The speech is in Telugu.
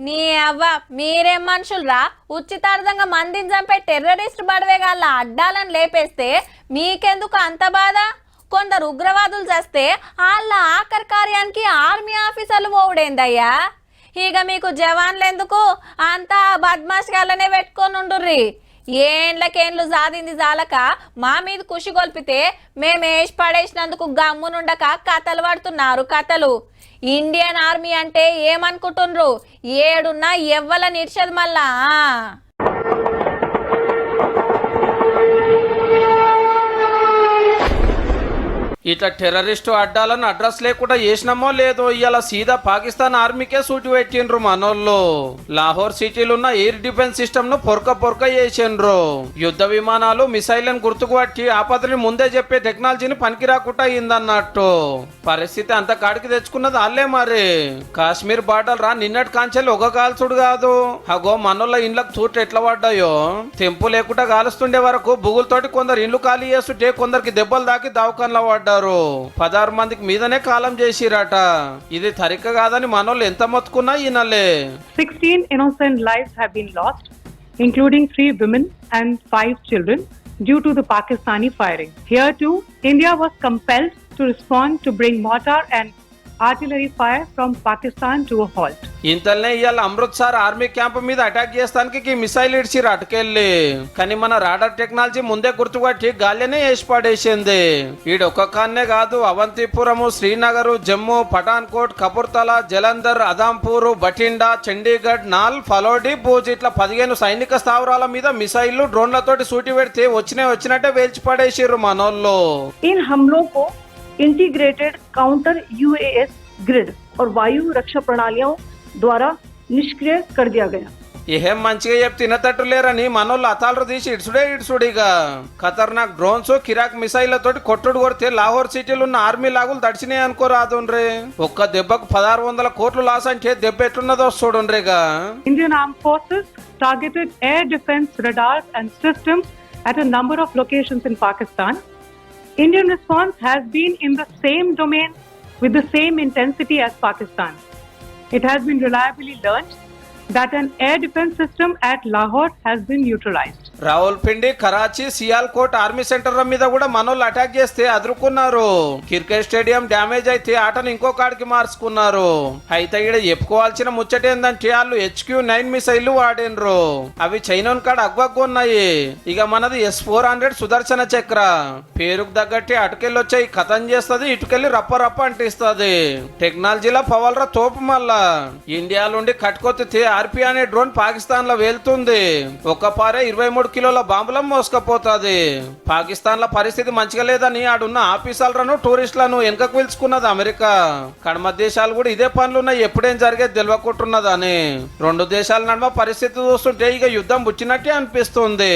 నీ అవ్వ మీరేం మనుషులరా? ఉచితార్థంగా మందిని చంపే టెర్రరిస్ట్ బడవేగాళ్ళ అడ్డాలను లేపేస్తే మీకెందుకు అంత బాధ? కొందరు ఉగ్రవాదులు చేస్తే వాళ్ళ ఆఖరి కార్యానికి ఆర్మీ ఆఫీసర్లు పోవుడేందయ్యా? ఇక మీకు జవాన్లు ఎందుకు? అంతా బద్మాష్ గాళ్ళనే పెట్టుకొని ఉండుర్రి. ఏండ్లకేండ్లు జాదింది జాలక మా మీద కుషి గొల్పితే మేము వేసి పడేసినందుకు గమ్మునుండక కథలు పడుతున్నారు కథలు. ఇండియన్ ఆర్మీ అంటే ఏమనుకుంటుండ్రు? ఏడున్నా ఎవ్వల నిడిచదు మళ్ళా. ఇట్లా టెర్రరిస్టు అడ్డాలను అడ్రస్ లేకుండా చేసినామో లేదో ఇవాళ సీదా పాకిస్తాన్ ఆర్మీకే సూటి పెట్టిండ్రు మనోళ్ళు. లాహోర్ సిటీలో ఉన్న ఎయిర్ డిఫెన్స్ సిస్టమ్ ను పొరక చేసిండ్రు. యుద్ధ విమానాలు మిసైళ్లను గుర్తుకు పట్టి ఆపదని ముందే చెప్పే టెక్నాలజీని పనికి రాకుండా అయిందన్నట్టు. పరిస్థితి అంత కాడికి తెచ్చుకున్నది వాళ్ళే మరి. కాశ్మీర్ బార్డర్ రా నిన్నటి కాంచెలు ఒక కాల్చుడు కాదు. అగో మనోళ్ళ ఇండ్లకు చూట్లు ఎట్లా పడ్డాయో. తెంపు లేకుండా కాలుస్తుండే వరకు బుగులతోటి కొందరు ఇండ్లు ఖాళీ చేస్తుంటే కొందరికి దెబ్బలు దాకి దవాఖానలో పడ్డారు. 16 మందికి మీదనే కాలం చేసిరట. ఇది తరిక కాదని మనోళ్ళు ఎంత మొత్తుకున్నా ఈనలే. 16 innocent lives have been lost, including 3 women and 5 children, due to the Pakistani firing. Here too, India was compelled to respond to bring mortar and artillery fire from Pakistan to a halt. ఇంతల్నే ఇవాళ అమృత్సర్ ఆర్మీ క్యాంప్ మీద అటాక్ చేస్తానికి మిసైల్ ఇడిచిరు అటుకెళ్ళి. కానీ మన రాడార్ టెక్నాలజీ ముందే గుర్తుపట్టి గాలినే వేసి పడేసింది. ఈడొక్కనే కాదు, అవంతిపురము, శ్రీనగర్, జమ్మూ, పఠాన్కోట్, కపుర్తలా, జలంధర్, అదాంపూర్, బఠిండా, చండీగఢ్, నాల్, ఫలోడి, భూజ్ ఇట్లా 15 సైనిక స్థావరాల మీద మిసైళ్లు డ్రోన్లతోటి సూటి పెడితే వచ్చినట్టే వేల్చి పడేసిర్రు మనోళ్ళు. इन हमलों को इंटीग्रेटेड काउंटर यूएस ग्रिड और वायु रक्षा प्रणालियों द्वारा निष्क्रिय कर दिया गया. ఏం మంచిగా చెప్పి తినతట్టు లేరని మనోళ్ళు అతాలు తీసి ఇడుసుడిగా ఖతర్నాక్ డ్రోన్స్, కిరాక్ మిసైళ్లతోటి కొట్టుడు కొడితే లాహోర్ సిటీలో ఉన్న ఆర్మీ లాగులు దడిచినాయి అనుకోరాదుండ్రే. ఒక్క దెబ్బకు 1600 కోట్లు లాస్ అంటే దెబ్బ ఎట్లున్నదో చూడుండ్రేగా. Indian Armed Forces targeted air defense radars and systems at a number of locations in Pakistan. Indian response has been in the same domain with the same intensity as Pakistan. It has been reliably learned that an air defense system at Lahore has been neutralized. Rawalpindi, Karachi, Sialkot army సెంటర్ల మీద కూడా మనోళ్ళు అటాక్ చేస్తే అదురుకున్నారు. క్రికెట్ స్టేడియం డ్యామేజ్ అయితే ఆటను ఇంకో కాడికి మార్చుకున్నారు. అయితే ఇక్కడ చెప్పుకోవాల్సిన ముచ్చట ఏందంటే వాళ్ళు HQ-9 మిసైళ్లు వాడినరు. అవి చైనాన్ కాడ అగ్వగ్గున్నాయి. ఇక మనది S-400 సుదర్శన చక్ర. పేరుకు తగ్గట్టే అటుకెళ్ళొచ్చాయి కథం చేస్తుంది, ఇటుకెళ్ళి రప్ప అంటిస్తుంది. టెక్నాలజీలో పవర్ల తోపు మళ్ళా. ఇండియాలోండి కట్టుకొత్తితే ఆర్పీ అనే డ్రోన్ పాకిస్తాన్ లో వెళ్తుంది. ఒక్క పారే 23 కిలోల బాంబులను మోసుకపోతుంది. పాకిస్తాన్ లో పరిస్థితి మంచిగా లేదని ఆడున్న ఆఫీసర్లను, టూరిస్టులను వెనకకు పిలుచుకున్నది అమెరికా. కడమ దేశాలు కూడా ఇదే పనులున్నాయి, ఎప్పుడేం జరిగేది తెలియకుంటున్నదని. 2 దేశాల నడుమ పరిస్థితి చూస్తుంటే ఇక యుద్ధం బుచ్చినట్టే అనిపిస్తుంది.